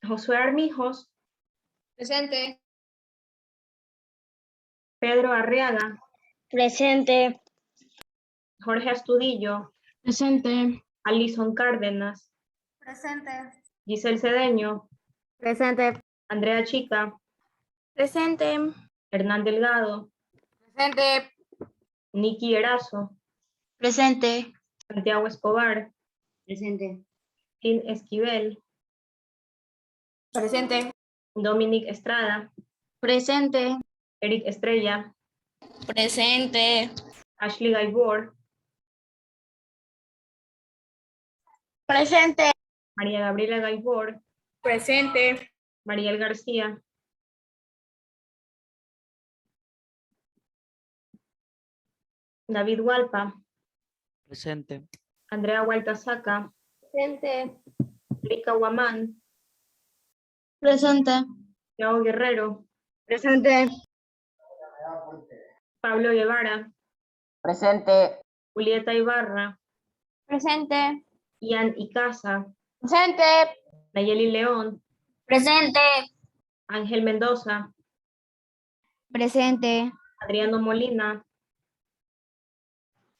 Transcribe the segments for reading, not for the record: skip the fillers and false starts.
Josué Armijos, Presente. Pedro Arriaga, Presente. Jorge Astudillo, Presente. Alison Cárdenas, Presente. Giselle Cedeño, Presente. Andrea Chica, Presente. Hernán Delgado, Presente. Nicky Erazo, Presente. Santiago Escobar, Presente. Tim Esquivel, Presente. Dominic Estrada, Presente. Eric Estrella, Presente. Ashley Gaibor, Presente. María Gabriela Gaibor, Presente. Mariel García, David Hualpa, Presente. Andrea Hualtasaca, Presente. Erika Guamán, Presente. Yao Guerrero, Presente. Pablo Guevara, Presente. Julieta Ibarra, Presente. Ian Icaza, Presente. Nayeli León, Presente. Ángel Mendoza, Presente. Adriano Molina,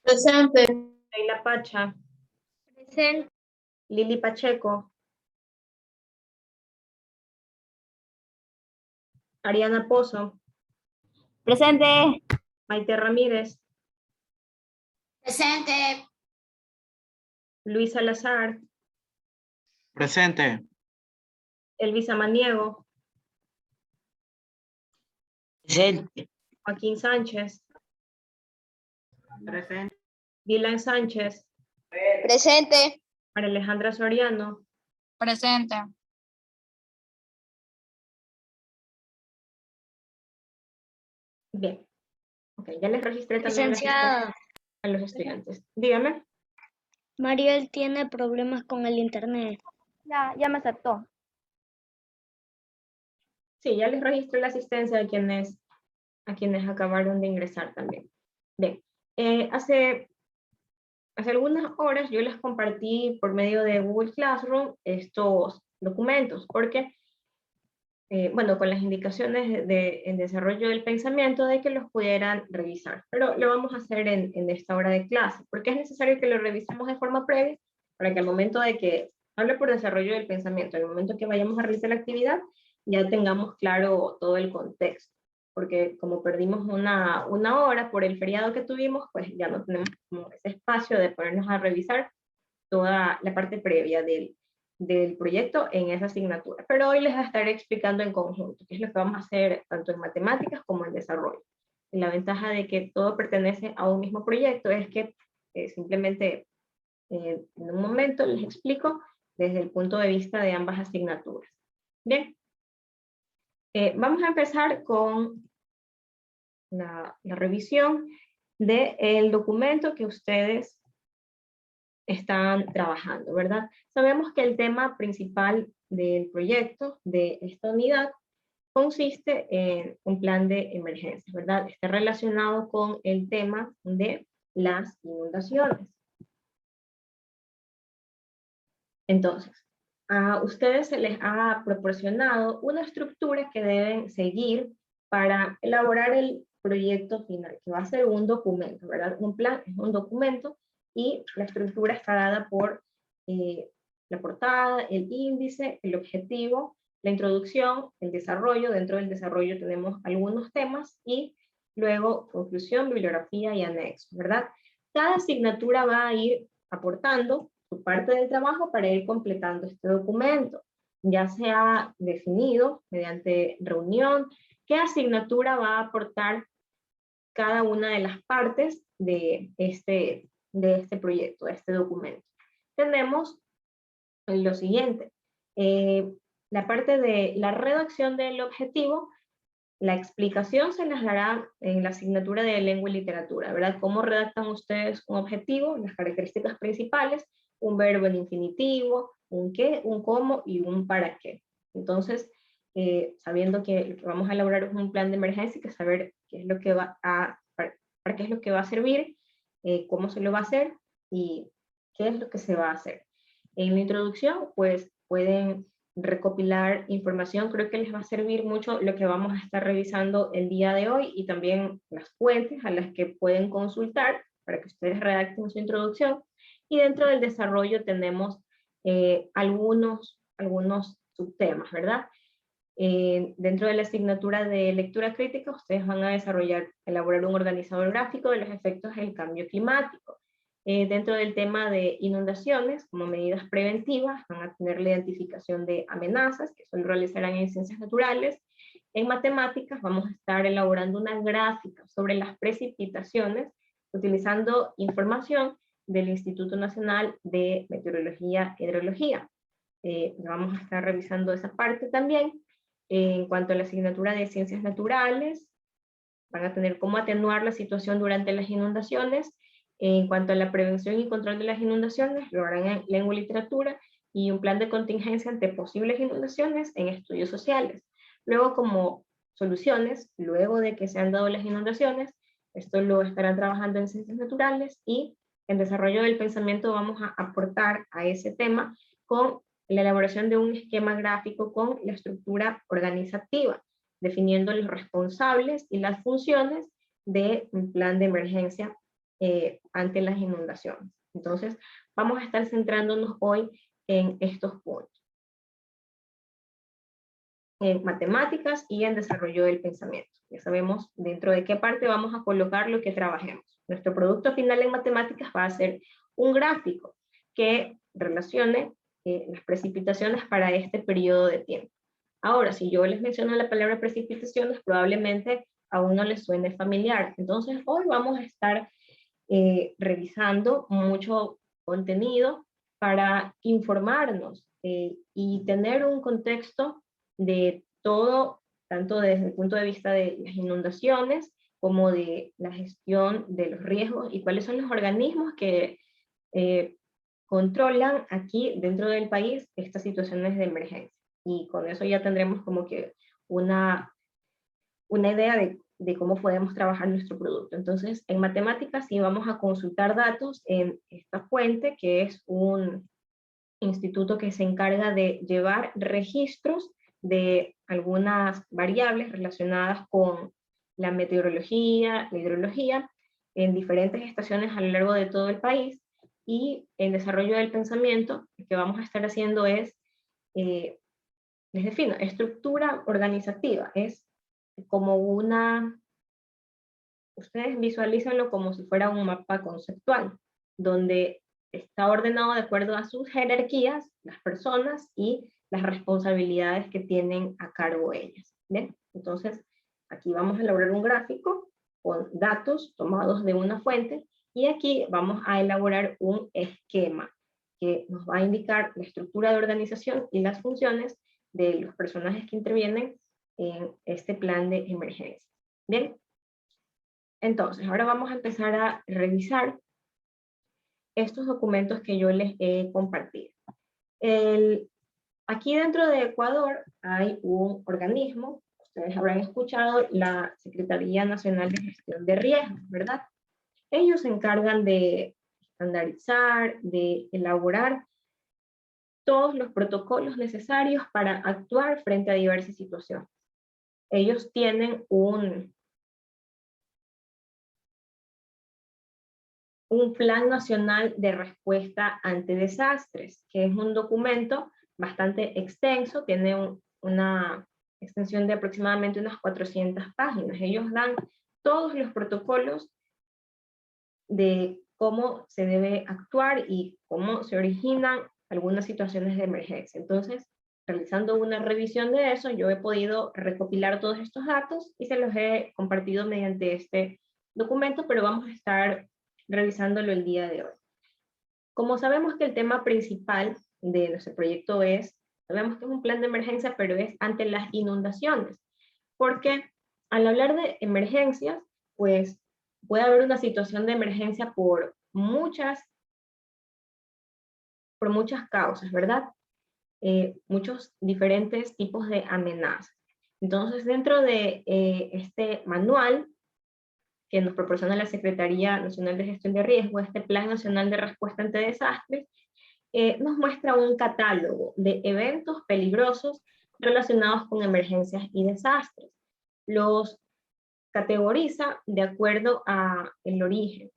Presente. Leila Pacha, Presente. Lili Pacheco, Ariana Pozo, Presente. Maite Ramírez, Presente. Luis Salazar, Presente. Elvis Amaniego, Presente. Joaquín Sánchez, Presente. Dylan Sánchez, Presente. María Alejandra Soriano, Presente. bien. Ok, ya les registré también Licenciada, a los estudiantes. Dígame. Mariel tiene problemas con el internet. Ya me aceptó. Sí, ya les registré la asistencia a quienes acabaron de ingresar también. Bien, hace algunas horas yo les compartí por medio de Google Classroom estos documentos, porque, bueno, con las indicaciones en desarrollo del pensamiento de que los pudieran revisar, pero lo vamos a hacer en esta hora de clase, porque es necesario que lo revisemos de forma previa, para que al momento de que hable por desarrollo del pensamiento, al momento que vayamos a realizar la actividad, ya tengamos claro todo el contexto, porque como perdimos una hora por el feriado que tuvimos, pues ya no tenemos como ese espacio de ponernos a revisar toda la parte previa del proyecto en esa asignatura. Pero hoy les estaré explicando en conjunto qué es lo que vamos a hacer tanto en matemáticas como en desarrollo. Y la ventaja de que todo pertenece a un mismo proyecto es que simplemente en un momento les explico desde el punto de vista de ambas asignaturas. Bien, vamos a empezar con la revisión del documento que ustedes están trabajando, ¿verdad? Sabemos que el tema principal del proyecto de esta unidad consiste en un plan de emergencia, ¿verdad? Está relacionado con el tema de las inundaciones. Entonces, a ustedes se les ha proporcionado una estructura que deben seguir para elaborar el proyecto final, que va a ser un documento, ¿verdad? Un plan es un documento y la estructura está dada por la portada, el índice, el objetivo, la introducción, el desarrollo. Dentro del desarrollo tenemos algunos temas y luego conclusión, bibliografía y anexo, ¿verdad? Cada asignatura va a ir aportando su parte del trabajo para ir completando este documento. Ya se ha definido mediante reunión qué asignatura va a aportar cada una de las partes de este proyecto, de este documento. Tenemos lo siguiente, la parte de la redacción del objetivo. La explicación se las dará en la asignatura de lengua y literatura, ¿verdad? ¿Cómo redactan ustedes un objetivo? Las características principales, un verbo en infinitivo, un qué, un cómo y un para qué. Entonces, sabiendo que vamos a elaborar un plan de emergencia, hay que saber qué es lo que para qué es lo que va a servir, cómo se lo va a hacer y qué es lo que se va a hacer. En la introducción, pues pueden recopilar información. Creo que les va a servir mucho lo que vamos a estar revisando el día de hoy y también las fuentes a las que pueden consultar para que ustedes redacten su introducción. Y dentro del desarrollo tenemos algunos subtemas, ¿verdad? Dentro de la asignatura de lectura crítica, ustedes van a elaborar un organizador gráfico de los efectos del cambio climático. Dentro del tema de inundaciones, como medidas preventivas, van a tener la identificación de amenazas, que eso lo realizarán en ciencias naturales. En matemáticas vamos a estar elaborando una gráfica sobre las precipitaciones, utilizando información del Instituto Nacional de Meteorología e Hidrología. Vamos a estar revisando esa parte también. En cuanto a la asignatura de ciencias naturales, van a tener cómo atenuar la situación durante las inundaciones. En cuanto a la prevención y control de las inundaciones, lo harán en lengua y literatura, y un plan de contingencia ante posibles inundaciones en estudios sociales. Luego, como soluciones, luego de que se han dado las inundaciones, esto lo estarán trabajando en ciencias naturales, y en desarrollo del pensamiento vamos a aportar a ese tema con la elaboración de un esquema gráfico con la estructura organizativa, definiendo los responsables y las funciones de un plan de emergencia ante las inundaciones. Entonces, vamos a estar centrándonos hoy en estos puntos. En matemáticas y en desarrollo del pensamiento. Ya sabemos dentro de qué parte vamos a colocar lo que trabajemos. Nuestro producto final en matemáticas va a ser un gráfico que relacione las precipitaciones para este periodo de tiempo. Ahora, si yo les menciono la palabra precipitaciones, probablemente a uno les suene familiar. Entonces, hoy vamos a estar revisando mucho contenido para informarnos y tener un contexto de todo, tanto desde el punto de vista de las inundaciones, como de la gestión de los riesgos y cuáles son los organismos que controlan aquí dentro del país estas situaciones de emergencia. Y con eso ya tendremos como que una idea de cómo podemos trabajar nuestro producto. Entonces, en matemáticas sí vamos a consultar datos en esta fuente, que es un instituto que se encarga de llevar registros de algunas variables relacionadas con la meteorología, la hidrología, en diferentes estaciones a lo largo de todo el país. Y en desarrollo del pensamiento, lo que vamos a estar haciendo es, les defino, estructura organizativa, es como ustedes visualícenlo como si fuera un mapa conceptual, donde está ordenado de acuerdo a sus jerarquías, las personas y las responsabilidades que tienen a cargo ellas. ¿Bien? Entonces, aquí vamos a elaborar un gráfico con datos tomados de una fuente, y aquí vamos a elaborar un esquema que nos va a indicar la estructura de organización y las funciones de los personajes que intervienen en este plan de emergencia. Bien, entonces ahora vamos a empezar a revisar estos documentos que yo les he compartido. Aquí dentro de Ecuador hay un organismo, ustedes habrán escuchado, la Secretaría Nacional de Gestión de Riesgos, ¿verdad? Ellos se encargan de estandarizar, de elaborar todos los protocolos necesarios para actuar frente a diversas situaciones. Ellos tienen un Plan Nacional de Respuesta ante Desastres, que es un documento bastante extenso, tiene una extensión de aproximadamente unas 400 páginas. Ellos dan todos los protocolos de cómo se debe actuar y cómo se originan algunas situaciones de emergencia. Entonces, realizando una revisión de eso, yo he podido recopilar todos estos datos y se los he compartido mediante este documento, pero vamos a estar revisándolo el día de hoy. Como sabemos que el tema principal de nuestro proyecto sabemos que es un plan de emergencia, pero es ante las inundaciones, porque al hablar de emergencias, pues puede haber una situación de emergencia por muchas causas, ¿verdad? Muchos diferentes tipos de amenazas. Entonces, dentro de este manual que nos proporciona la Secretaría Nacional de Gestión de Riesgo, este Plan Nacional de Respuesta ante Desastres, nos muestra un catálogo de eventos peligrosos relacionados con emergencias y desastres. Los categoriza de acuerdo a el origen.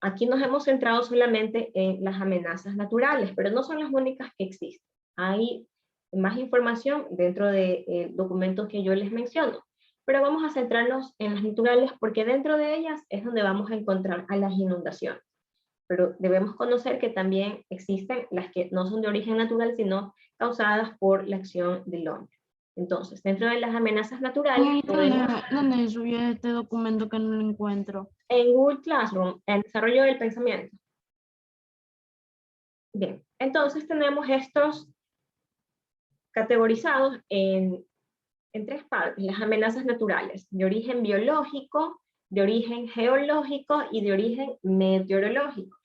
Aquí nos hemos centrado solamente en las amenazas naturales, pero no son las únicas que existen. Hay más información dentro del documento que yo les menciono, pero vamos a centrarnos en las naturales porque dentro de ellas es donde vamos a encontrar a las inundaciones. Pero debemos conocer que también existen las que no son de origen natural, sino causadas por la acción del hombre. Entonces, dentro de las amenazas naturales, ¿Dónde subí este documento que no lo encuentro? en Google Classroom, en desarrollo del pensamiento. Bien, entonces tenemos estos categorizados en tres partes: las amenazas naturales, de origen biológico, de origen geológico y de origen meteorológico.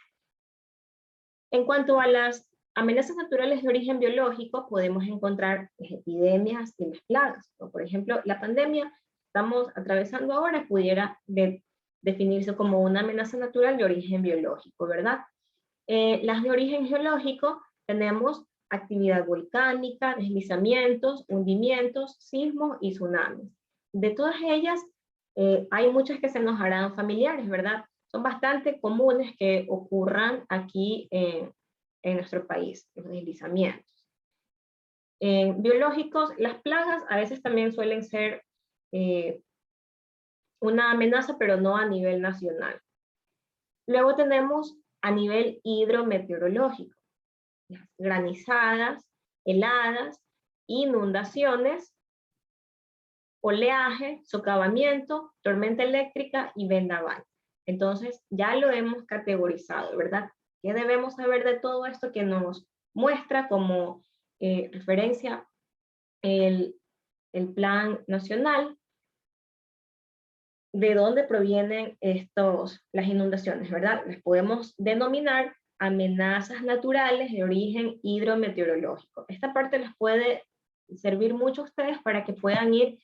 En cuanto a las amenazas naturales de origen biológico, podemos encontrar epidemias y las plagas. Por ejemplo, la pandemia que estamos atravesando ahora pudiera definirse como una amenaza natural de origen biológico, ¿verdad? Las de origen geológico tenemos actividad volcánica, deslizamientos, hundimientos, sismos y tsunamis. De todas ellas, hay muchas que se nos harán familiares, ¿verdad? Son bastante comunes que ocurran aquí en nuestro país, los deslizamientos. En biológicos, las plagas a veces también suelen ser una amenaza, pero no a nivel nacional. Luego tenemos a nivel hidrometeorológico, las granizadas, heladas, inundaciones, oleaje, socavamiento, tormenta eléctrica y vendaval. Entonces ya lo hemos categorizado, ¿verdad? ¿Qué debemos saber de todo esto que nos muestra como referencia el Plan Nacional? ¿De dónde provienen las inundaciones, verdad? Las podemos denominar amenazas naturales de origen hidrometeorológico. Esta parte les puede servir mucho a ustedes para que puedan ir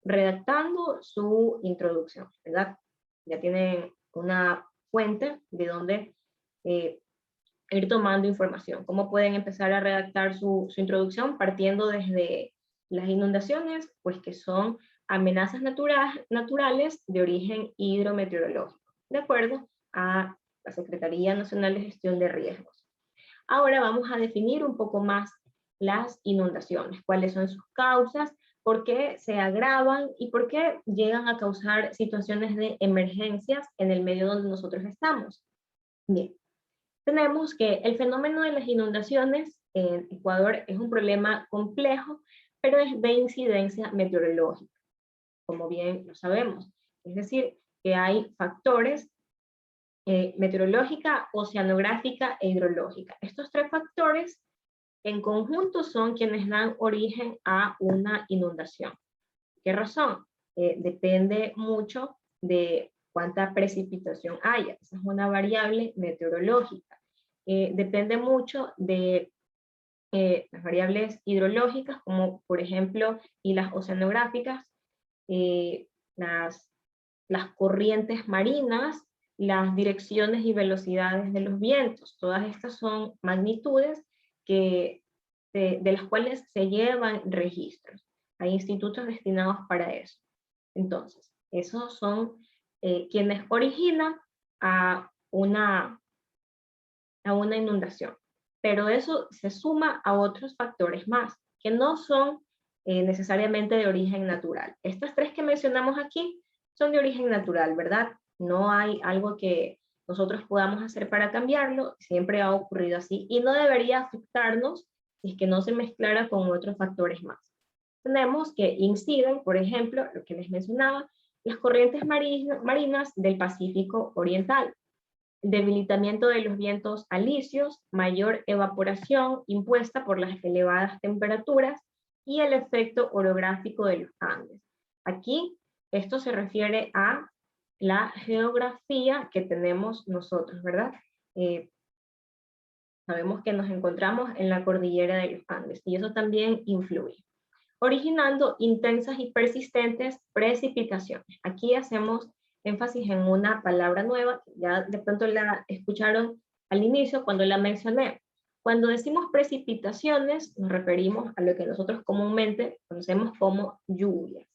redactando su introducción, ¿verdad? Ya tienen una fuente de donde ir tomando información. ¿Cómo pueden empezar a redactar su introducción? Partiendo desde las inundaciones, pues que son amenazas naturales de origen hidrometeorológico, de acuerdo a la Secretaría Nacional de Gestión de Riesgos. Ahora vamos a definir un poco más las inundaciones, cuáles son sus causas, por qué se agravan y por qué llegan a causar situaciones de emergencias en el medio donde nosotros estamos. Bien, tenemos que el fenómeno de las inundaciones en Ecuador es un problema complejo, pero es de incidencia meteorológica, como bien lo sabemos. Es decir, que hay factores meteorológica, oceanográfica e hidrológica. Estos tres factores en conjunto son quienes dan origen a una inundación. ¿Qué razón? Depende mucho de cuánta precipitación haya. Esa es una variable meteorológica. Depende mucho de las variables hidrológicas, como por ejemplo, y las oceanográficas, las corrientes marinas, las direcciones y velocidades de los vientos. Todas estas son magnitudes de las cuales se llevan registros. Hay institutos destinados para eso. Entonces, esos son quienes originan a una inundación. Pero eso se suma a otros factores más, que no son necesariamente de origen natural. Estas tres que mencionamos aquí son de origen natural, ¿verdad? No hay algo que nosotros podamos hacer para cambiarlo, siempre ha ocurrido así y no debería afectarnos si es que no se mezclara con otros factores más. Tenemos que inciden, por ejemplo, lo que les mencionaba, las corrientes marinas del Pacífico Oriental, debilitamiento de los vientos alisios, mayor evaporación impuesta por las elevadas temperaturas y el efecto orográfico de los Andes. Aquí esto se refiere a la geografía que tenemos nosotros, ¿verdad? Sabemos que nos encontramos en la cordillera de los Andes y eso también influye, originando intensas y persistentes precipitaciones. Aquí hacemos énfasis en una palabra nueva, ya de pronto la escucharon al inicio cuando la mencioné. Cuando decimos precipitaciones, nos referimos a lo que nosotros comúnmente conocemos como lluvias.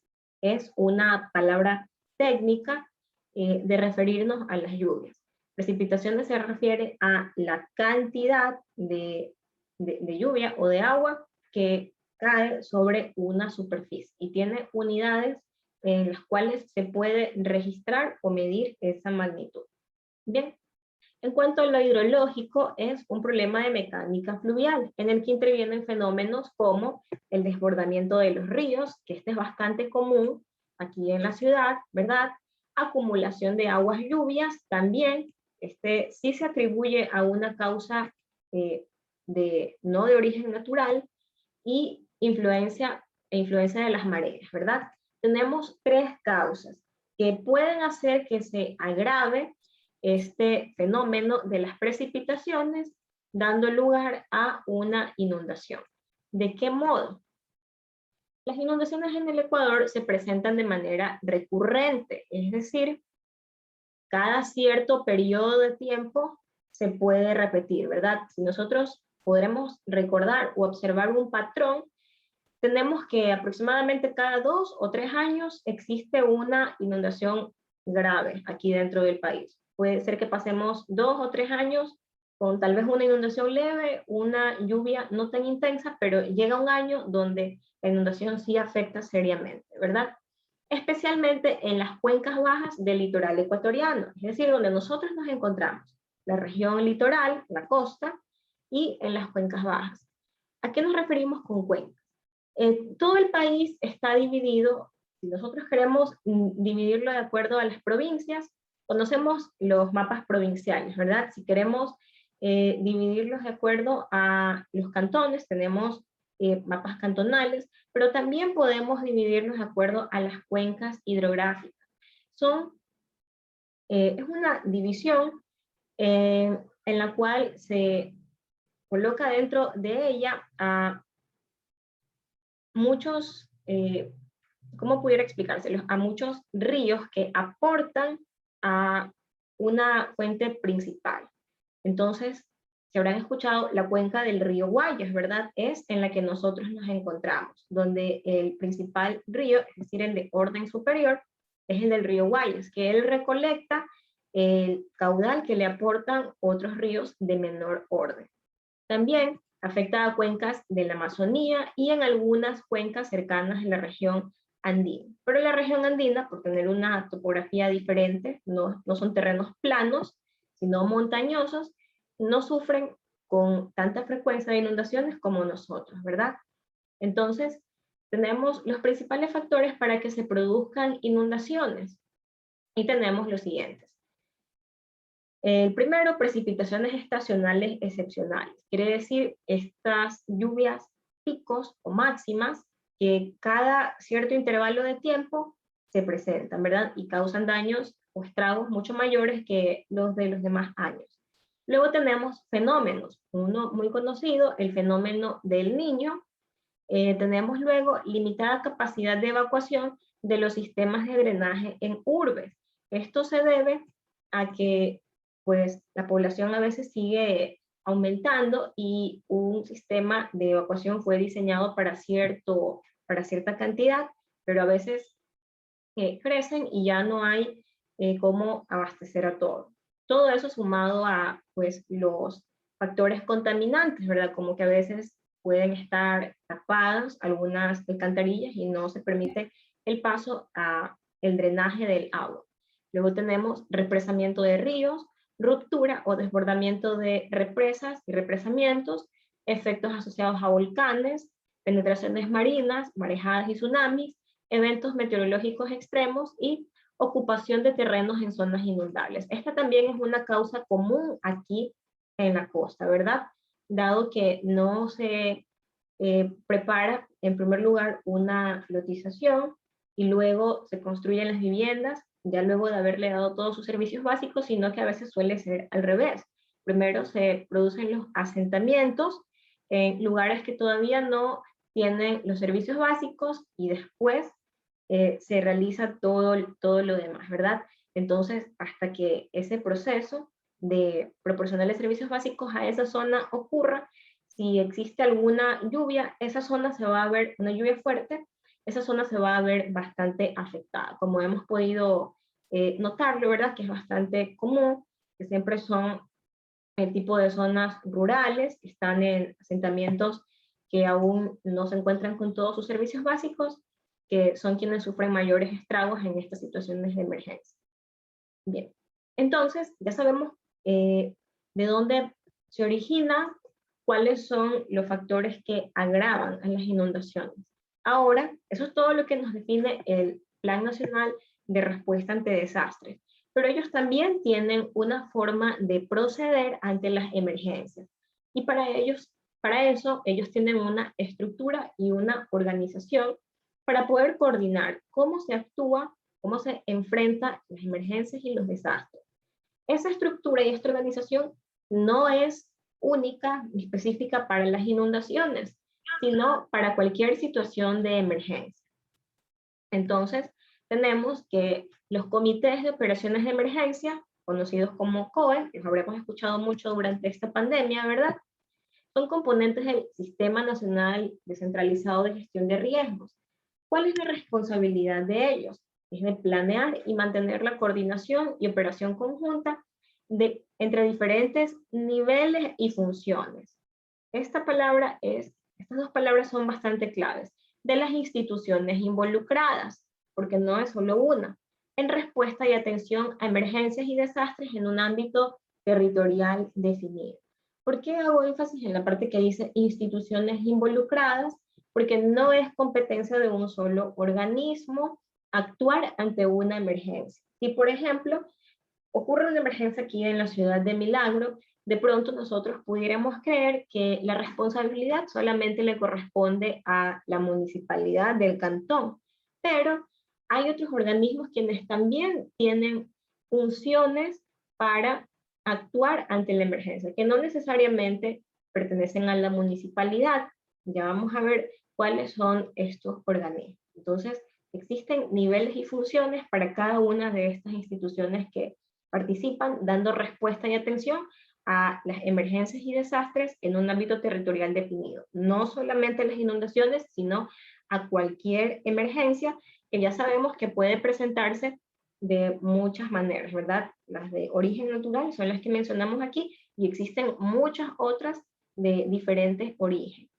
Es una palabra técnica de referirnos a las lluvias. Precipitaciones se refiere a la cantidad de lluvia o de agua que cae sobre una superficie y tiene unidades en las cuales se puede registrar o medir esa magnitud. Bien, en cuanto a lo hidrológico, es un problema de mecánica fluvial, en el que intervienen fenómenos como el desbordamiento de los ríos, que este es bastante común aquí en la ciudad, ¿verdad? Acumulación de aguas lluvias, también, este sí se atribuye a una causa no de origen natural, y influencia de las mareas, ¿verdad? Tenemos tres causas que pueden hacer que se agrave este fenómeno de las precipitaciones, dando lugar a una inundación. ¿De qué modo? Las inundaciones en el Ecuador se presentan de manera recurrente, es decir, cada cierto periodo de tiempo se puede repetir, ¿verdad? Si nosotros podremos recordar o observar un patrón, tenemos que aproximadamente cada 2 o 3 años existe una inundación grave aquí dentro del país. Puede ser que pasemos 2 o 3 años con tal vez una inundación leve, una lluvia no tan intensa, pero llega un año donde la inundación sí afecta seriamente, ¿verdad? Especialmente en las cuencas bajas del litoral ecuatoriano, es decir, donde nosotros nos encontramos, la región litoral, la costa, y en las cuencas bajas. ¿A qué nos referimos con cuencas? Todo el país está dividido, si nosotros queremos dividirlo de acuerdo a las provincias, conocemos los mapas provinciales, ¿verdad? Si queremos dividirlos de acuerdo a los cantones, tenemos mapas cantonales, pero también podemos dividirlos de acuerdo a las cuencas hidrográficas. Es una división en la cual se coloca dentro de ella a muchos, ¿cómo pudiera explicárselos? A muchos ríos que aportan a una fuente principal. Entonces, si habrán escuchado, la cuenca del río Guayas, ¿verdad? Es en la que nosotros nos encontramos, donde el principal río, es decir, el de orden superior, es el del río Guayas, que él recolecta el caudal que le aportan otros ríos de menor orden. También afecta a cuencas de la Amazonía y en algunas cuencas cercanas en la región andina. Pero la región andina, por tener una topografía diferente, no son terrenos planos, sino montañosos, no sufren con tanta frecuencia de inundaciones como nosotros, ¿verdad? Entonces, tenemos los principales factores para que se produzcan inundaciones y tenemos los siguientes. El primero, precipitaciones estacionales excepcionales. Quiere decir, estas lluvias picos o máximas que cada cierto intervalo de tiempo se presentan, ¿verdad? Y causan daños o estragos mucho mayores que los de los demás años. Luego tenemos fenómenos. Uno muy conocido, el fenómeno del Niño. Tenemos luego limitada capacidad de evacuación de los sistemas de drenaje en urbes. Esto se debe a que pues la población a veces sigue aumentando y un sistema de evacuación fue diseñado para cierta cantidad, pero a veces crecen y ya no hay cómo abastecer a todo. Todo eso sumado a pues los factores contaminantes, ¿verdad? Como que a veces pueden estar tapadas algunas alcantarillas y no se permite el paso a el drenaje del agua. Luego tenemos represamiento de ríos, ruptura o desbordamiento de represas y represamientos, efectos asociados a volcanes, penetraciones marinas, marejadas y tsunamis, eventos meteorológicos extremos y ocupación de terrenos en zonas inundables. Esta también es una causa común aquí en la costa, ¿verdad? Dado que no se prepara en primer lugar una lotización y luego se construyen las viviendas, ya luego de haberle dado todos sus servicios básicos, sino que a veces suele ser al revés. Primero se producen los asentamientos en lugares que todavía no tienen los servicios básicos y después se realiza todo lo demás, ¿verdad? Entonces, hasta que ese proceso de proporcionarle servicios básicos a esa zona ocurra, si existe alguna lluvia, esa zona se va a ver, una lluvia fuerte, esa zona se va a ver bastante afectada. Como hemos podido notarlo, ¿verdad? Que es bastante común, que siempre son el tipo de zonas rurales, que están en asentamientos que aún no se encuentran con todos sus servicios básicos, que son quienes sufren mayores estragos en estas situaciones de emergencia. Bien, entonces ya sabemos de dónde se origina, cuáles son los factores que agravan a las inundaciones. Ahora, eso es todo lo que nos define el Plan Nacional de Respuesta ante Desastres, pero ellos también tienen una forma de proceder ante las emergencias. Y para eso, ellos tienen una estructura y una organización para poder coordinar cómo se actúa, cómo se enfrenta las emergencias y los desastres. Esa estructura y esta organización no es única ni específica para las inundaciones, sino para cualquier situación de emergencia. Entonces, tenemos que los comités de operaciones de emergencia, conocidos como COE, que los habremos escuchado mucho durante esta pandemia, ¿verdad? Son componentes del Sistema Nacional Descentralizado de Gestión de Riesgos. ¿Cuál es la responsabilidad de ellos? Es de planear y mantener la coordinación y operación conjunta entre diferentes niveles y funciones. Estas dos palabras son bastante claves, de las instituciones involucradas, porque no es solo una, en respuesta y atención a emergencias y desastres en un ámbito territorial definido. ¿Por qué hago énfasis en la parte que dice instituciones involucradas? Porque no es competencia de un solo organismo actuar ante una emergencia. Si, por ejemplo, ocurre una emergencia aquí en la ciudad de Milagro, de pronto nosotros pudiéramos creer que la responsabilidad solamente le corresponde a la municipalidad del cantón, pero hay otros organismos quienes también tienen funciones para actuar ante la emergencia, que no necesariamente pertenecen a la municipalidad. Ya vamos a ver cuáles son estos organismos. Entonces, existen niveles y funciones para cada una de estas instituciones que participan dando respuesta y atención a las emergencias y desastres en un ámbito territorial definido. No solamente las inundaciones, sino a cualquier emergencia que ya sabemos que puede presentarse de muchas maneras, ¿verdad? Las de origen natural son las que mencionamos aquí y existen muchas otras de diferentes orígenes.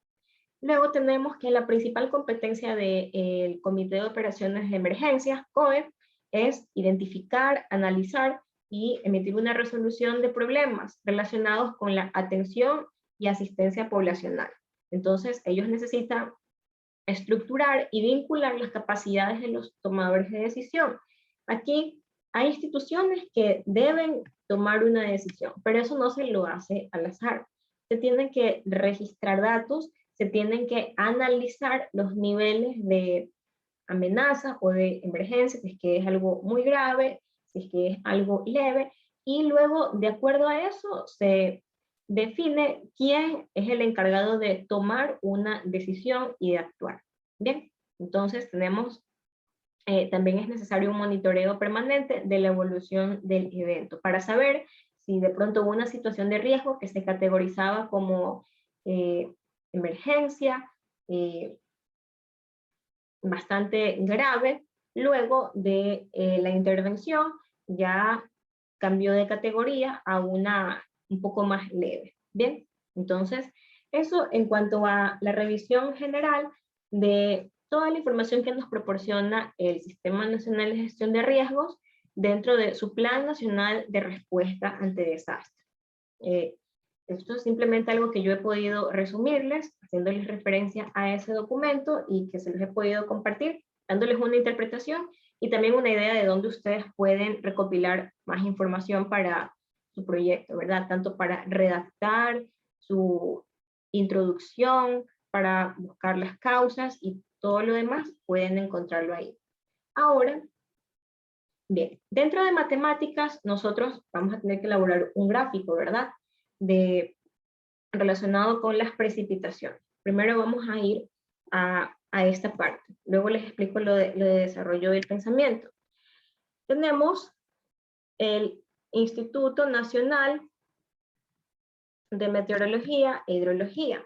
Luego tenemos que la principal competencia del Comité de Operaciones de Emergencias, COE, es identificar, analizar y emitir una resolución de problemas relacionados con la atención y asistencia poblacional. Entonces, ellos necesitan estructurar y vincular las capacidades de los tomadores de decisión. Aquí hay instituciones que deben tomar una decisión, pero eso no se lo hace al azar. Se tienen que registrar datos, se tienen que analizar los niveles de amenaza o de emergencia, si es que es algo muy grave, si es que es algo leve, y luego, de acuerdo a eso, se define quién es el encargado de tomar una decisión y de actuar. Bien, entonces tenemos, también es necesario un monitoreo permanente de la evolución del evento para saber si de pronto hubo una situación de riesgo que se categorizaba como emergencia, bastante grave, luego de la intervención ya cambió de categoría a una un poco más leve. Bien, entonces eso en cuanto a la revisión general de toda la información que nos proporciona el Sistema Nacional de Gestión de Riesgos dentro de su Plan Nacional de Respuesta ante Desastres. Esto es simplemente algo que yo he podido resumirles, haciéndoles referencia a ese documento y que se los he podido compartir, dándoles una interpretación y también una idea de dónde ustedes pueden recopilar más información para su proyecto, ¿verdad? Tanto para redactar su introducción, para buscar las causas y todo lo demás, pueden encontrarlo ahí. Ahora, bien, dentro de matemáticas nosotros vamos a tener que elaborar un gráfico, ¿verdad? Relacionado con las precipitaciones. Primero vamos a ir a esta parte. Luego les explico lo de desarrollo del pensamiento. Tenemos Instituto Nacional de Meteorología e Hidrología,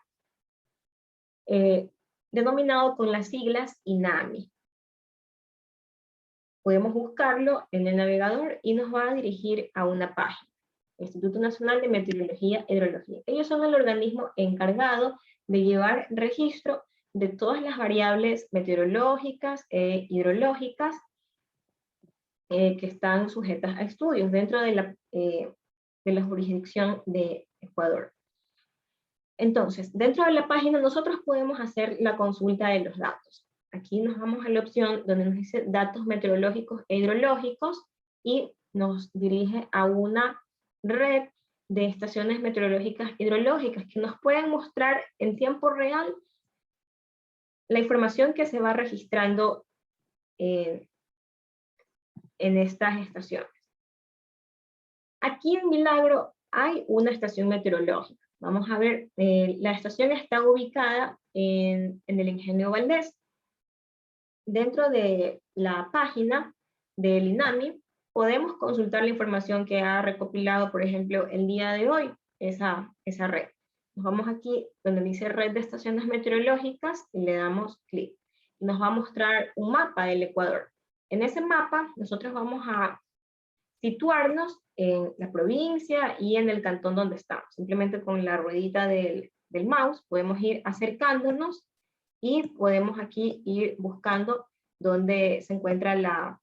denominado con las siglas INAMI. Podemos buscarlo en el navegador y nos va a dirigir a una página. Instituto Nacional de Meteorología e Hidrología. Ellos son el organismo encargado de llevar registro de todas las variables meteorológicas e hidrológicas que están sujetas a estudios dentro de la jurisdicción de Ecuador. Entonces, dentro de la página nosotros podemos hacer la consulta de los datos. Aquí nos vamos a la opción donde nos dice datos meteorológicos e hidrológicos y nos dirige a una red de estaciones meteorológicas hidrológicas que nos pueden mostrar en tiempo real la información que se va registrando en estas estaciones. Aquí en Milagro hay una estación meteorológica. Vamos a ver, la estación está ubicada en el Ingenio Valdés. Dentro de la página del INAMI podemos consultar la información que ha recopilado, por ejemplo, el día de hoy, esa red. Nos vamos aquí donde dice red de estaciones meteorológicas y le damos clic. Nos va a mostrar un mapa del Ecuador. En ese mapa nosotros vamos a situarnos en la provincia y en el cantón donde estamos. Simplemente con la ruedita del mouse podemos ir acercándonos y podemos aquí ir buscando dónde se encuentra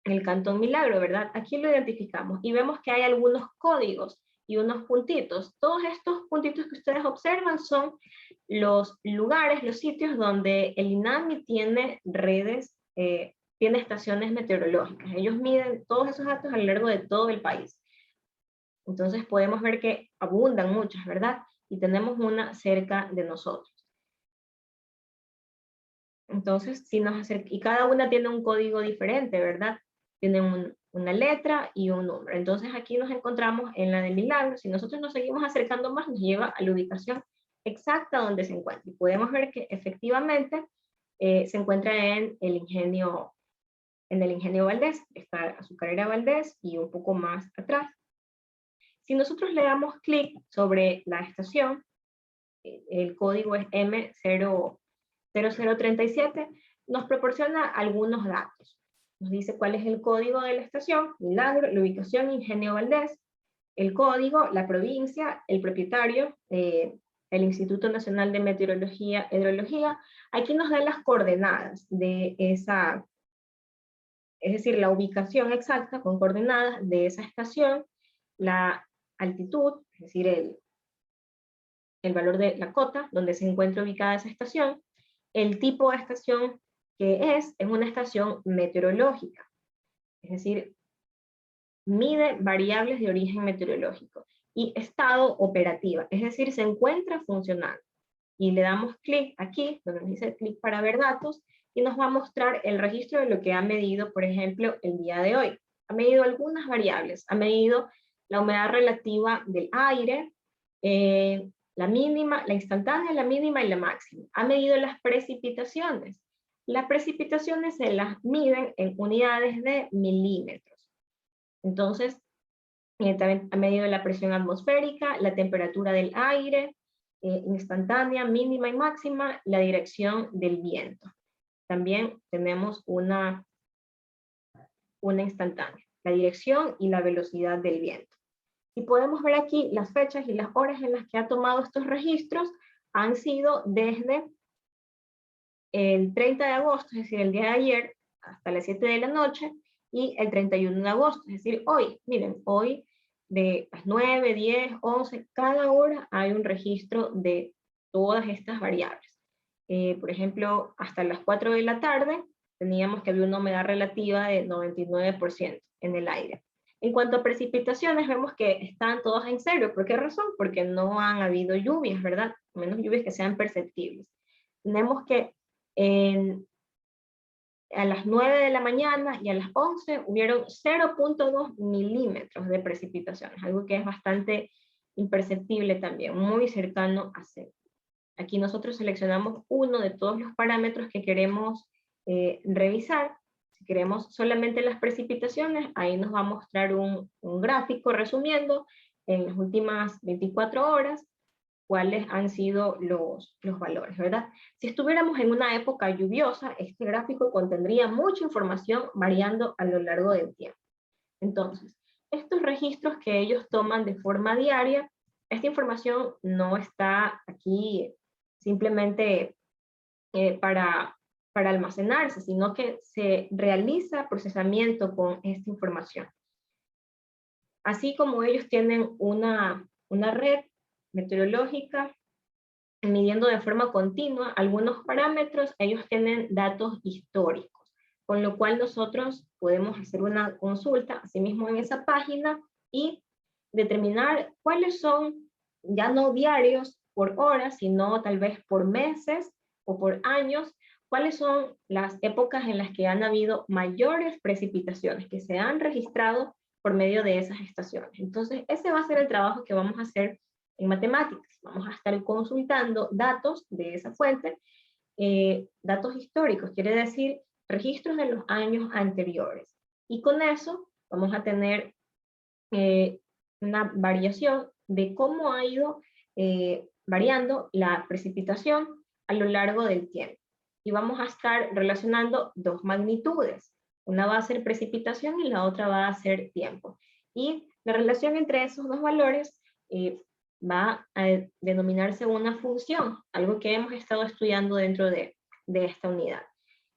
el Cantón Milagro, ¿verdad? Aquí lo identificamos y vemos que hay algunos códigos y unos puntitos. Todos estos puntitos que ustedes observan son los lugares, los sitios donde el INAMI tiene redes, tiene estaciones meteorológicas. Ellos miden todos esos datos a lo largo de todo el país. Entonces podemos ver que abundan muchas, ¿verdad? Y tenemos una cerca de nosotros. Entonces, si nos acerca, y cada una tiene un código diferente, ¿verdad? Tienen una letra y un número. Entonces aquí nos encontramos en la de Milagro. Si nosotros nos seguimos acercando más, nos lleva a la ubicación exacta donde se encuentra. Y podemos ver que efectivamente se encuentra en el Ingenio Valdés. Está Azucarera Valdés y un poco más atrás. Si nosotros le damos clic sobre la estación, el código es M0037, nos proporciona algunos datos. Nos dice cuál es el código de la estación, Milagro, la ubicación, Ingenio Valdés, el código, la provincia, el propietario, el Instituto Nacional de Meteorología e Hidrología. Aquí nos da las coordenadas de esa, es decir, la ubicación exacta con coordenadas de esa estación, la altitud, es decir, el valor de la cota, donde se encuentra ubicada esa estación, el tipo de estación que es una estación meteorológica, es decir, mide variables de origen meteorológico, y estado operativa, es decir, se encuentra funcionando. Y le damos clic aquí, donde nos dice clic para ver datos, y nos va a mostrar el registro de lo que ha medido, por ejemplo, el día de hoy. Ha medido algunas variables, ha medido la humedad relativa del aire, la mínima, la instantánea, la mínima y la máxima. Ha medido las precipitaciones. Las precipitaciones se las miden en unidades de milímetros. Entonces, también ha medido la presión atmosférica, la temperatura del aire, instantánea, mínima y máxima, la dirección del viento. También tenemos una instantánea, la dirección y la velocidad del viento. Y podemos ver aquí las fechas y las horas en las que ha tomado estos registros han sido desde el 30 de agosto, es decir, el día de ayer, hasta las 7 de la noche, y el 31 de agosto, es decir, hoy. Miren, hoy de las 9, 10, 11, cada hora hay un registro de todas estas variables. Por ejemplo, hasta las 4 de la tarde teníamos que había una humedad relativa de 99% en el aire. En cuanto a precipitaciones, vemos que están todas en cero. ¿Por qué razón? Porque no han habido lluvias, ¿verdad? Menos lluvias que sean perceptibles. Tenemos que a las 9 de la mañana y a las 11 hubieron 0.2 milímetros de precipitaciones, algo que es bastante imperceptible también, muy cercano a cero. Aquí nosotros seleccionamos uno de todos los parámetros que queremos revisar. Si queremos solamente las precipitaciones, ahí nos va a mostrar un gráfico resumiendo en las últimas 24 horas cuáles han sido los valores, ¿verdad? Si estuviéramos en una época lluviosa, este gráfico contendría mucha información variando a lo largo del tiempo. Entonces, estos registros que ellos toman de forma diaria, esta información no está aquí simplemente para almacenarse, sino que se realiza procesamiento con esta información. Así como ellos tienen una red meteorológica midiendo de forma continua algunos parámetros, ellos tienen datos históricos, con lo cual nosotros podemos hacer una consulta asimismo en esa página y determinar cuáles son, ya no diarios por horas, sino tal vez por meses o por años, cuáles son las épocas en las que han habido mayores precipitaciones que se han registrado por medio de esas estaciones. Entonces, ese va a ser el trabajo que vamos a hacer en matemáticas. Vamos a estar consultando datos de esa fuente, datos históricos, quiere decir registros de los años anteriores. Y con eso vamos a tener una variación de cómo ha ido variando la precipitación a lo largo del tiempo. Y vamos a estar relacionando dos magnitudes. Una va a ser precipitación y la otra va a ser tiempo. Y la relación entre esos dos valores va a denominarse una función, algo que hemos estado estudiando dentro de esta unidad.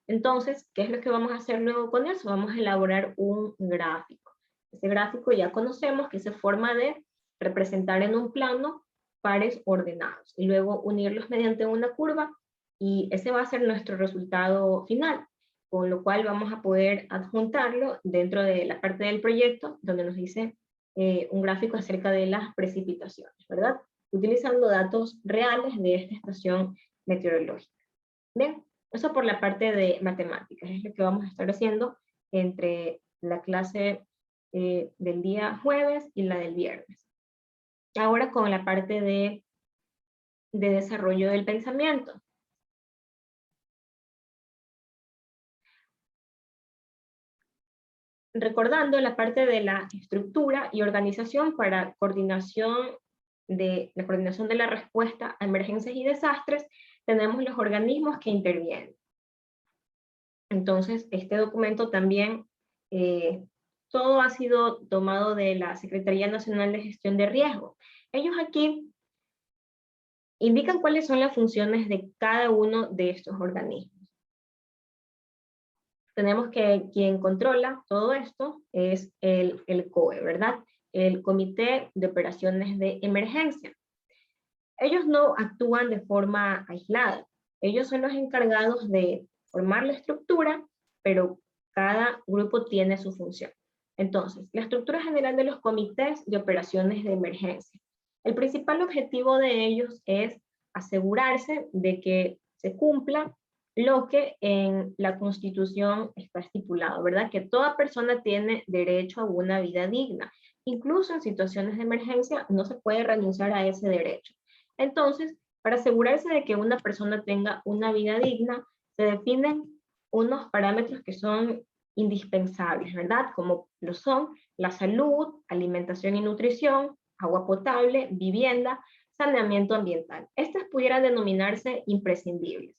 Entonces, ¿qué es lo que vamos a hacer luego con eso? Vamos a elaborar un gráfico. Ese gráfico ya conocemos que se forma de representar en un plano pares ordenados y luego unirlos mediante una curva, y ese va a ser nuestro resultado final, con lo cual vamos a poder adjuntarlo dentro de la parte del proyecto donde nos dice un gráfico acerca de las precipitaciones, ¿verdad? Utilizando datos reales de esta estación meteorológica. Bien, eso por la parte de matemáticas, es lo que vamos a estar haciendo entre la clase del día jueves y la del viernes. Ahora con la parte de desarrollo del pensamiento. Recordando la parte de la estructura y organización para la coordinación de la respuesta a emergencias y desastres, tenemos los organismos que intervienen. Entonces, este documento también, todo ha sido tomado de la Secretaría Nacional de Gestión de Riesgo. Ellos aquí indican cuáles son las funciones de cada uno de estos organismos. Tenemos que quien controla todo esto es el COE, ¿verdad? El Comité de Operaciones de Emergencia. Ellos no actúan de forma aislada. Ellos son los encargados de formar la estructura, pero cada grupo tiene su función. Entonces, la estructura general de los comités de operaciones de emergencia. El principal objetivo de ellos es asegurarse de que se cumpla lo que en la Constitución está estipulado, ¿verdad? Que toda persona tiene derecho a una vida digna. Incluso en situaciones de emergencia no se puede renunciar a ese derecho. Entonces, para asegurarse de que una persona tenga una vida digna, se definen unos parámetros que son indispensables, ¿verdad? Como lo son la salud, alimentación y nutrición, agua potable, vivienda, saneamiento ambiental. Estas pudieran denominarse imprescindibles.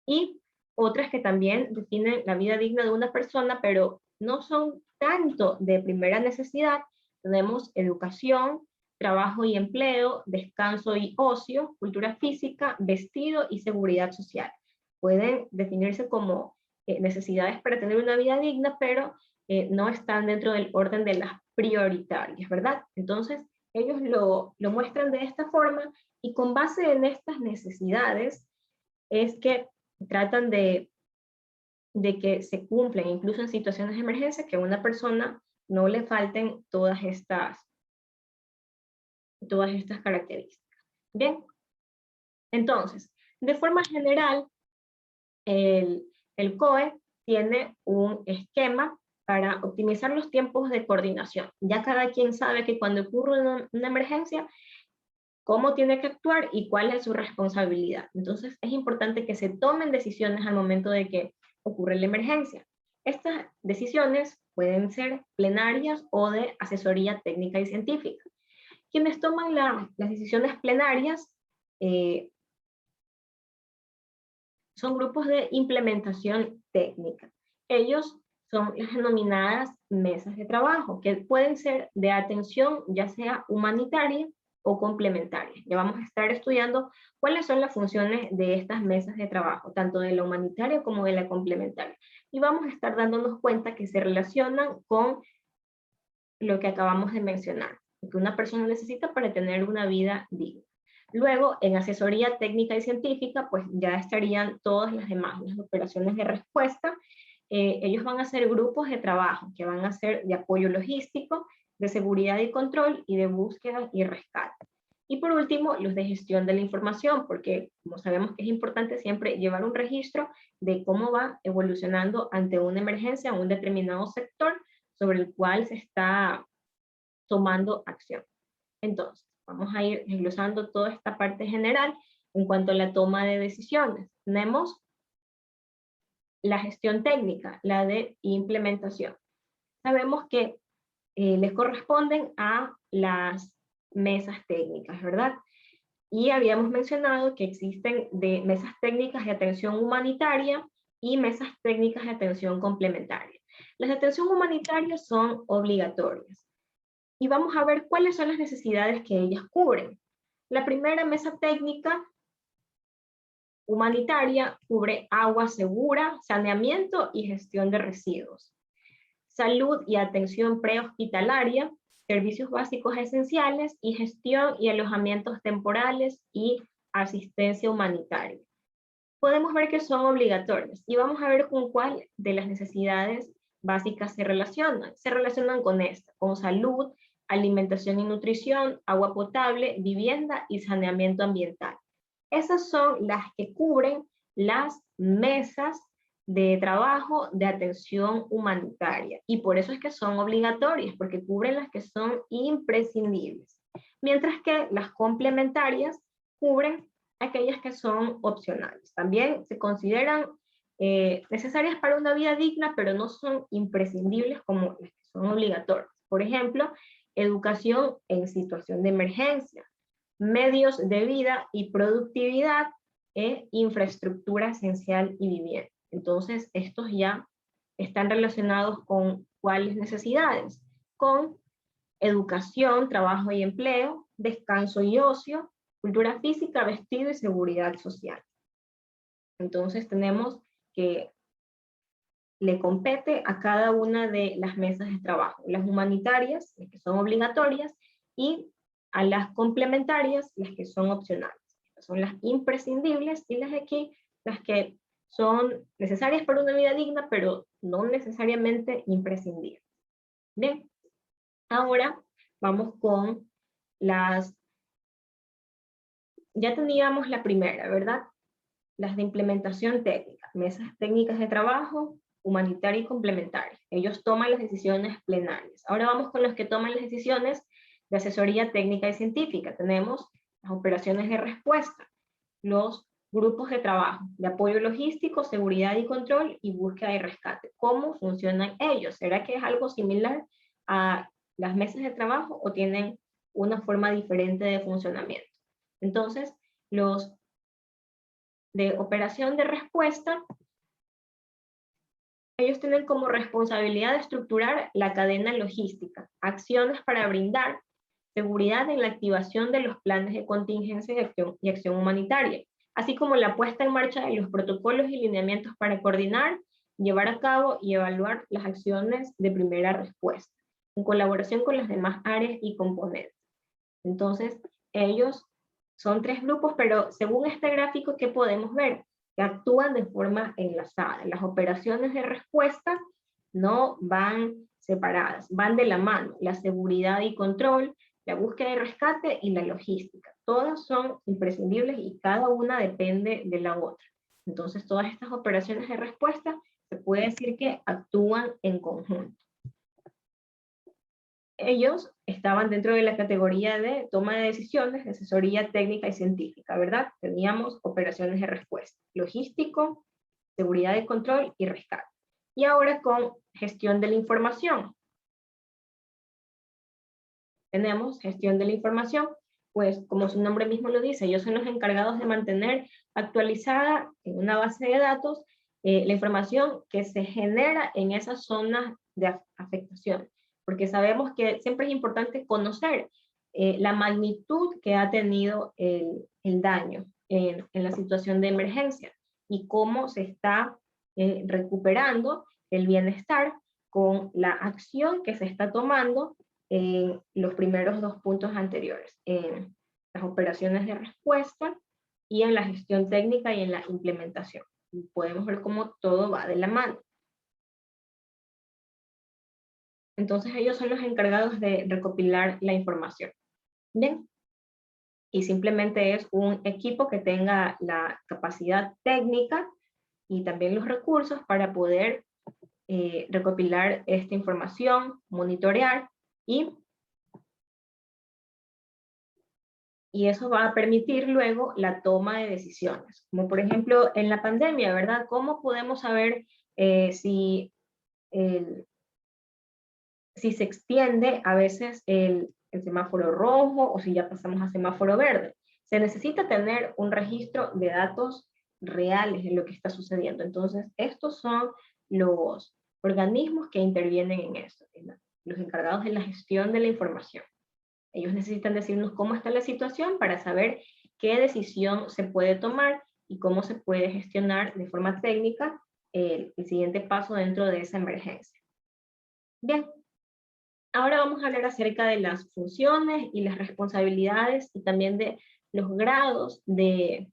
Y otras que también definen la vida digna de una persona, pero no son tanto de primera necesidad. Tenemos educación, trabajo y empleo, descanso y ocio, cultura física, vestido y seguridad social. Pueden definirse como necesidades para tener una vida digna, pero no están dentro del orden de las prioritarias, ¿verdad? Entonces, ellos lo muestran de esta forma, y con base en estas necesidades es que tratan de que se cumplen, incluso en situaciones de emergencia, que a una persona no le falten todas estas características. Bien, entonces, de forma general, el COE tiene un esquema para optimizar los tiempos de coordinación. Ya cada quien sabe que cuando ocurre una emergencia, cómo tiene que actuar y cuál es su responsabilidad. Entonces, es importante que se tomen decisiones al momento de que ocurre la emergencia. Estas decisiones pueden ser plenarias o de asesoría técnica y científica. Quienes toman las decisiones plenarias son grupos de implementación técnica. Ellos son las denominadas mesas de trabajo, que pueden ser de atención ya sea humanitaria o complementaria. Ya vamos a estar estudiando cuáles son las funciones de estas mesas de trabajo, tanto de la humanitaria como de la complementaria. Y vamos a estar dándonos cuenta que se relacionan con lo que acabamos de mencionar, lo que una persona necesita para tener una vida digna. Luego, en asesoría técnica y científica, pues ya estarían todas las demás, las operaciones de respuesta. Ellos van a ser grupos de trabajo que van a ser de apoyo logístico, de seguridad y control y de búsqueda y rescate. Y por último, los de gestión de la información, porque como sabemos que es importante siempre llevar un registro de cómo va evolucionando ante una emergencia en un determinado sector sobre el cual se está tomando acción. Entonces, vamos a ir desglosando toda esta parte general en cuanto a la toma de decisiones. Tenemos la gestión técnica, la de implementación. Sabemos que les corresponden a las mesas técnicas, ¿verdad? Y habíamos mencionado que existen de mesas técnicas de atención humanitaria y mesas técnicas de atención complementaria. Las de atención humanitaria son obligatorias. Y vamos a ver cuáles son las necesidades que ellas cubren. La primera mesa técnica humanitaria cubre agua segura, saneamiento y gestión de residuos. Salud y atención prehospitalaria, servicios básicos esenciales y gestión y alojamientos temporales y asistencia humanitaria. Podemos ver que son obligatorias y vamos a ver con cuál de las necesidades básicas se relacionan. Se relacionan con esta, con salud, alimentación y nutrición, agua potable, vivienda y saneamiento ambiental. Esas son las que cubren las mesas de trabajo de atención humanitaria. Y por eso es que son obligatorias, porque cubren las que son imprescindibles. Mientras que las complementarias cubren aquellas que son opcionales. También se consideran necesarias para una vida digna, pero no son imprescindibles como las que son obligatorias. Por ejemplo, educación en situación de emergencia, medios de vida y productividad, infraestructura esencial y vivienda. Entonces, estos ya están relacionados con cuáles necesidades, con educación, trabajo y empleo, descanso y ocio, cultura física, vestido y seguridad social. Entonces tenemos que le compete a cada una de las mesas de trabajo, las humanitarias, las que son obligatorias, y a las complementarias, las que son opcionales. Estas son las imprescindibles y las de aquí, las que son necesarias para una vida digna, pero no necesariamente imprescindibles. Bien, ahora vamos con las... Ya teníamos la primera, ¿verdad? Las de implementación técnica, mesas técnicas de trabajo, humanitaria y complementaria. Ellos toman las decisiones plenarias. Ahora vamos con los que toman las decisiones de asesoría técnica y científica. Tenemos las operaciones de respuesta, los grupos de trabajo, de apoyo logístico, seguridad y control y búsqueda y rescate. ¿Cómo funcionan ellos? ¿Será que es algo similar a las mesas de trabajo o tienen una forma diferente de funcionamiento? Entonces, los de operación de respuesta, ellos tienen como responsabilidad estructurar la cadena logística, acciones para brindar seguridad en la activación de los planes de contingencia y acción humanitaria, así como la puesta en marcha de los protocolos y lineamientos para coordinar, llevar a cabo y evaluar las acciones de primera respuesta, en colaboración con las demás áreas y componentes. Entonces, ellos son tres grupos, pero según este gráfico, ¿qué podemos ver? Que actúan de forma enlazada. Las operaciones de respuesta no van separadas, van de la mano. La seguridad y control, la búsqueda y rescate y la logística. Todas son imprescindibles y cada una depende de la otra. Entonces, todas estas operaciones de respuesta se puede decir que actúan en conjunto. Ellos estaban dentro de la categoría de toma de decisiones, de asesoría técnica y científica, ¿verdad? Teníamos operaciones de respuesta, logístico, seguridad y control y rescate. Y ahora con gestión de la información. Tenemos gestión de la información, pues como su nombre mismo lo dice, ellos son los encargados de mantener actualizada en una base de datos la información que se genera en esas zonas de afectación, porque sabemos que siempre es importante conocer la magnitud que ha tenido el daño en la situación de emergencia y cómo se está recuperando el bienestar con la acción que se está tomando en los primeros 2 puntos anteriores, en las operaciones de respuesta y en la gestión técnica y en la implementación. Y podemos ver cómo todo va de la mano. Entonces ellos son los encargados de recopilar la información. Bien. Y simplemente es un equipo que tenga la capacidad técnica y también los recursos para poder recopilar esta información, monitorear y eso va a permitir luego la toma de decisiones. Como por ejemplo en la pandemia, ¿verdad? ¿Cómo podemos saber si se extiende a veces el semáforo rojo o si ya pasamos a semáforo verde? Se necesita tener un registro de datos reales de lo que está sucediendo. Entonces, estos son los organismos que intervienen en esto, los encargados de la gestión de la información. Ellos necesitan decirnos cómo está la situación para saber qué decisión se puede tomar y cómo se puede gestionar de forma técnica el siguiente paso dentro de esa emergencia. Bien, ahora vamos a hablar acerca de las funciones y las responsabilidades y también de los grados de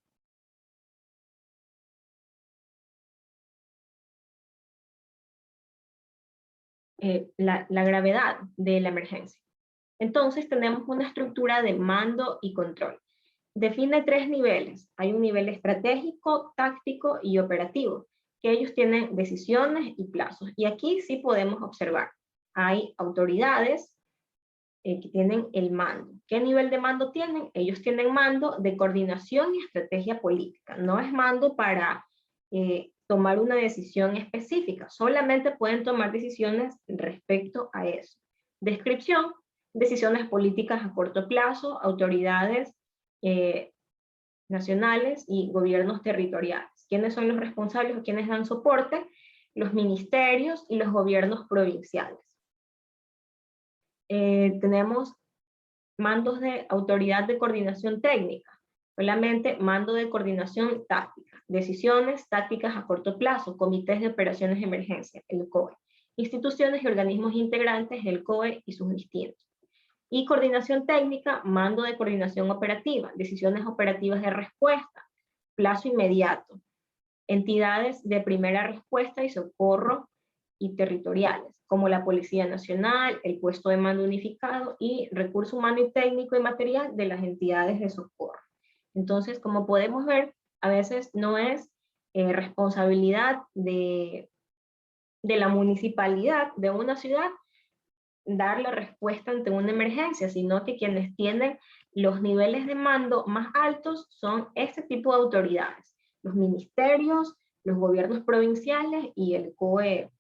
la gravedad de la emergencia. Entonces tenemos una estructura de mando y control. Define 3 niveles. Hay un nivel estratégico, táctico y operativo, que ellos tienen decisiones y plazos. Y aquí sí podemos observar. Hay autoridades que tienen el mando. ¿Qué nivel de mando tienen? Ellos tienen mando de coordinación y estrategia política. No es mando para tomar una decisión específica. Solamente pueden tomar decisiones respecto a eso. Descripción. Decisiones políticas a corto plazo, autoridades nacionales y gobiernos territoriales. ¿Quiénes son los responsables o quiénes dan soporte? Los ministerios y los gobiernos provinciales. Tenemos mandos de autoridad de coordinación técnica, solamente mando de coordinación táctica, decisiones tácticas a corto plazo, comités de operaciones de emergencia, el COE, instituciones y organismos integrantes del COE y sus distintos. Y coordinación técnica, mando de coordinación operativa, decisiones operativas de respuesta, plazo inmediato, entidades de primera respuesta y socorro y territoriales, como la Policía Nacional, el puesto de mando unificado y recurso humano y técnico y material de las entidades de socorro. Entonces, como podemos ver, a veces no es responsabilidad de la municipalidad de una ciudad dar la respuesta ante una emergencia, sino que quienes tienen los niveles de mando más altos son este tipo de autoridades, los ministerios, los gobiernos provinciales y el COE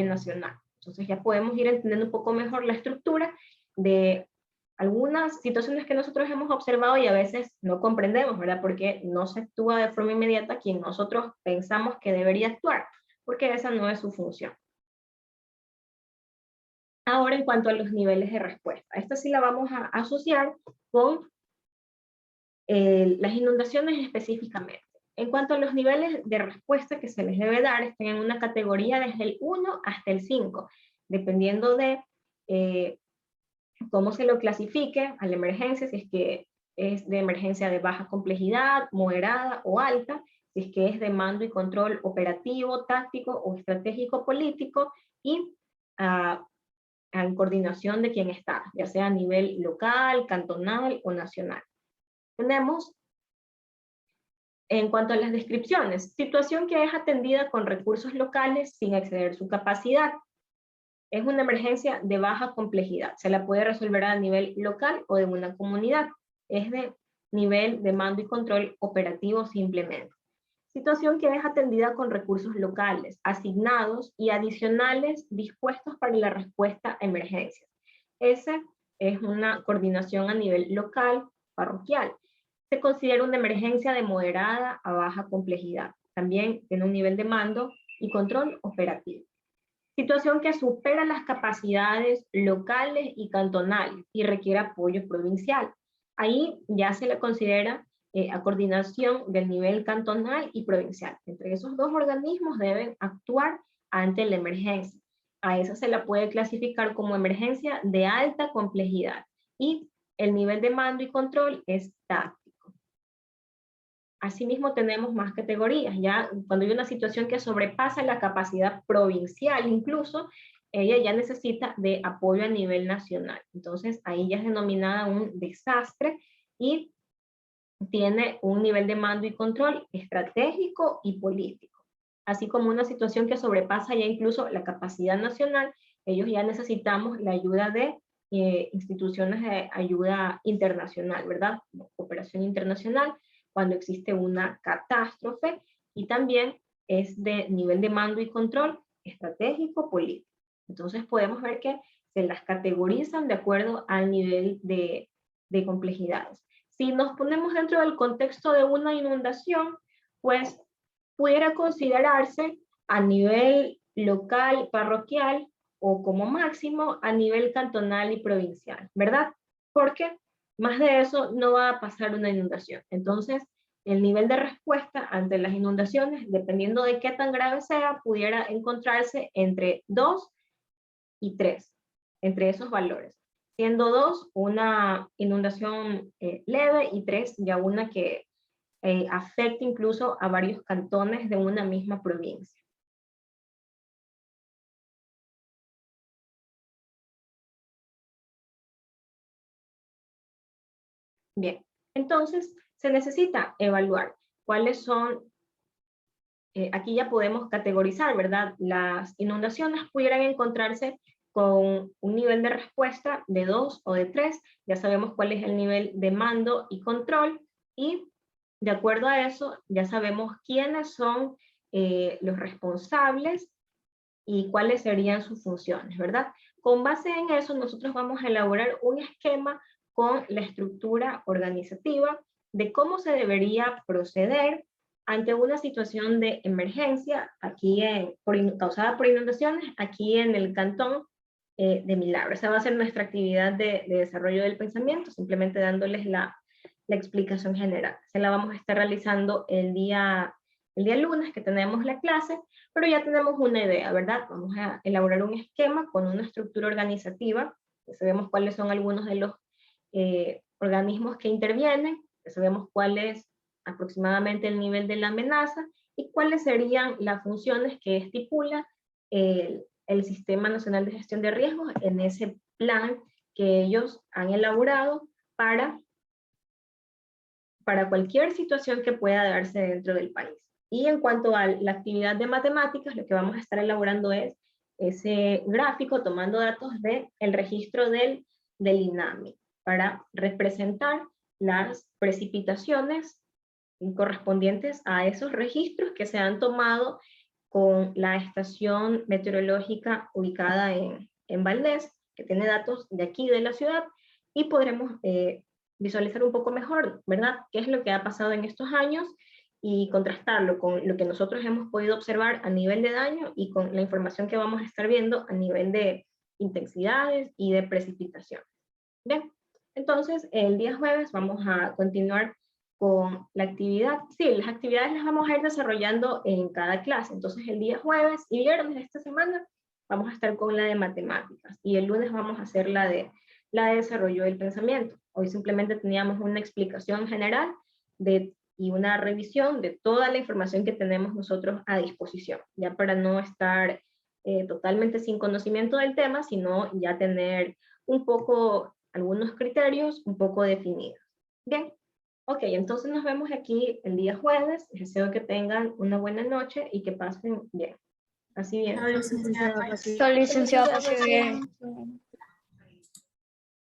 nacional. Entonces ya podemos ir entendiendo un poco mejor la estructura de algunas situaciones que nosotros hemos observado y a veces no comprendemos, ¿verdad? Porque no se actúa de forma inmediata quien nosotros pensamos que debería actuar, porque esa no es su función. Ahora, en cuanto a los niveles de respuesta, esta sí la vamos a asociar con las inundaciones específicamente. En cuanto a los niveles de respuesta que se les debe dar, están en una categoría desde el 1 hasta el 5, dependiendo de cómo se lo clasifique a la emergencia, si es que es de emergencia de baja complejidad, moderada o alta, si es que es de mando y control operativo, táctico o estratégico político, y en coordinación de quien está, ya sea a nivel local, cantonal o nacional. Tenemos, en cuanto a las descripciones, situación que es atendida con recursos locales sin exceder su capacidad. Es una emergencia de baja complejidad. Se la puede resolver a nivel local o de una comunidad. Es de nivel de mando y control operativo simplemente. Situación que es atendida con recursos locales, asignados y adicionales dispuestos para la respuesta a emergencias. Esa es una coordinación a nivel local, parroquial. Se considera una emergencia de moderada a baja complejidad. También tiene un nivel de mando y control operativo. Situación que supera las capacidades locales y cantonales y requiere apoyo provincial. Ahí ya se le considera a coordinación del nivel cantonal y provincial. Entre esos dos organismos deben actuar ante la emergencia. A esa se la puede clasificar como emergencia de alta complejidad y el nivel de mando y control es táctico. Asimismo tenemos más categorías. Ya cuando hay una situación que sobrepasa la capacidad provincial incluso, ella ya necesita de apoyo a nivel nacional. Entonces ahí ya es denominada un desastre y tiene un nivel de mando y control estratégico y político. Así como una situación que sobrepasa ya incluso la capacidad nacional, ellos ya necesitamos la ayuda de instituciones de ayuda internacional, ¿verdad? Cooperación internacional, cuando existe una catástrofe, y también es de nivel de mando y control estratégico político. Entonces podemos ver que se las categorizan de acuerdo al nivel de complejidades. Si nos ponemos dentro del contexto de una inundación, pues pudiera considerarse a nivel local, parroquial, o como máximo a nivel cantonal y provincial, ¿verdad? Porque más de eso no va a pasar una inundación. Entonces, el nivel de respuesta ante las inundaciones, dependiendo de qué tan grave sea, pudiera encontrarse entre 2 y 3, entre esos valores. Siendo 2 una inundación leve y 3 ya una que afecta incluso a varios cantones de una misma provincia. Bien, entonces se necesita evaluar cuáles son, aquí ya podemos categorizar, ¿verdad? Las inundaciones pudieran encontrarse con un nivel de respuesta de 2 o de 3, ya sabemos cuál es el nivel de mando y control, y de acuerdo a eso ya sabemos quiénes son los responsables y cuáles serían sus funciones, ¿verdad? Con base en eso nosotros vamos a elaborar un esquema con la estructura organizativa de cómo se debería proceder ante una situación de emergencia aquí causada por inundaciones aquí en el cantón de Milagro. Esa va a ser nuestra actividad de desarrollo del pensamiento, simplemente dándoles la explicación general. Se la vamos a estar realizando el día lunes que tenemos la clase, pero ya tenemos una idea, ¿verdad? Vamos a elaborar un esquema con una estructura organizativa, ya sabemos cuáles son algunos de los organismos que intervienen, ya sabemos cuál es aproximadamente el nivel de la amenaza y cuáles serían las funciones que estipula el Sistema Nacional de Gestión de Riesgos en ese plan que ellos han elaborado para cualquier situación que pueda darse dentro del país. Y en cuanto a la actividad de matemáticas, lo que vamos a estar elaborando es ese gráfico tomando datos del registro del INAMI para representar las precipitaciones correspondientes a esos registros que se han tomado con la estación meteorológica ubicada en Valdés, que tiene datos de aquí de la ciudad, y podremos visualizar un poco mejor, ¿verdad? ¿Qué es lo que ha pasado en estos años? Y contrastarlo con lo que nosotros hemos podido observar a nivel de daño y con la información que vamos a estar viendo a nivel de intensidades y de precipitación. Bien, entonces el día jueves vamos a continuar con la actividad. Sí, las actividades las vamos a ir desarrollando en cada clase. Entonces el día jueves y viernes de esta semana vamos a estar con la de matemáticas y el lunes vamos a hacer la de desarrollo del pensamiento. Hoy simplemente teníamos una explicación general y una revisión de toda la información que tenemos nosotros a disposición, ya para no estar totalmente sin conocimiento del tema, sino ya tener un poco, algunos criterios un poco definidos. Bien, ok, entonces nos vemos aquí el día jueves. Deseo que tengan una buena noche y que pasen bien. Así bien. Licenciada, Licenciado, pase bien.